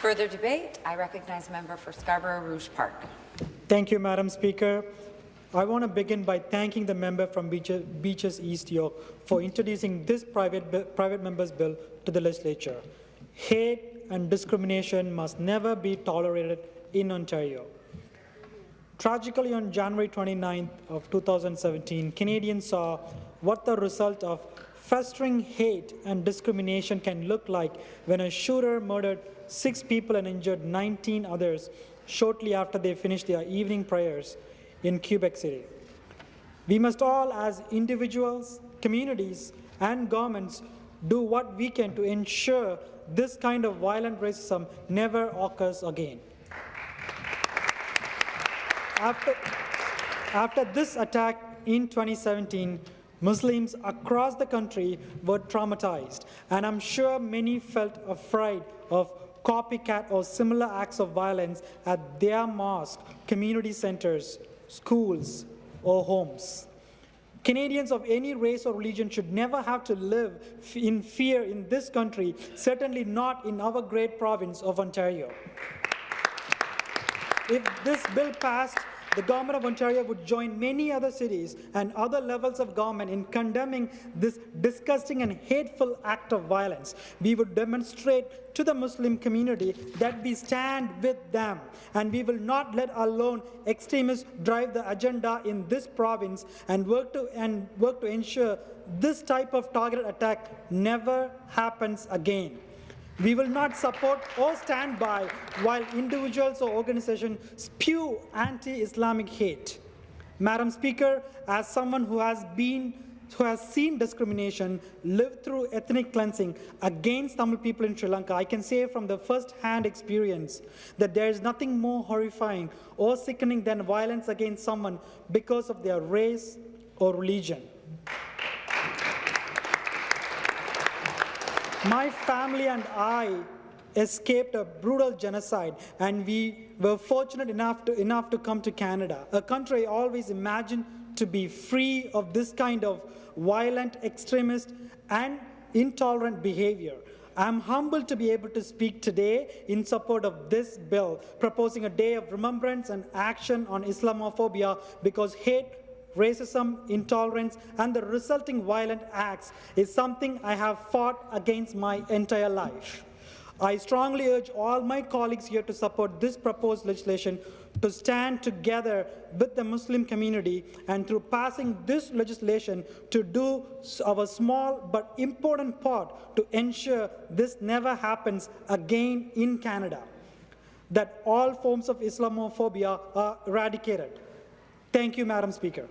Further debate? I recognize the member for Scarborough Rouge Park. Thank you, Madam Speaker. I want to begin by thanking the member from Beaches East York for introducing this private member's bill to the legislature. Hate and discrimination must never be tolerated in Ontario. Tragically, on January 29th of 2017, Canadians saw what the result of festering hate and discrimination can look like when a shooter murdered 6 people and injured 19 others shortly after they finished their evening prayers in Quebec City. We must all, as individuals, communities, and governments, do what we can to ensure this kind of violent racism never occurs again. After this attack in 2017, Muslims across the country were traumatized, and I'm sure many felt afraid of copycat or similar acts of violence at their mosques, community centers, schools, or homes. Canadians of any race or religion should never have to live in fear in this country, certainly not in our great province of Ontario. If this bill passed, the Government of Ontario would join many other cities and other levels of government in condemning this disgusting and hateful act of violence. We would demonstrate to the Muslim community that we stand with them, and we will not let alone extremists drive the agenda in this province and work to ensure this type of targeted attack never happens again. We will not support or stand by while individuals or organizations spew anti-Islamic hate. Madam Speaker, as someone who has seen discrimination, lived through ethnic cleansing against Tamil people in Sri Lanka, I can say from the first-hand experience that there is nothing more horrifying or sickening than violence against someone because of their race or religion. My family and I escaped a brutal genocide, and we were fortunate enough to come to Canada, a country I always imagined to be free of this kind of violent, extremist, and intolerant behavior. I'm humbled to be able to speak today in support of this bill, proposing a day of remembrance and action on Islamophobia, because hate, racism, intolerance, and the resulting violent acts is something I have fought against my entire life. I strongly urge all my colleagues here to support this proposed legislation, to stand together with the Muslim community, and through passing this legislation to do our small but important part to ensure this never happens again in Canada, that all forms of Islamophobia are eradicated. Thank you, Madam Speaker.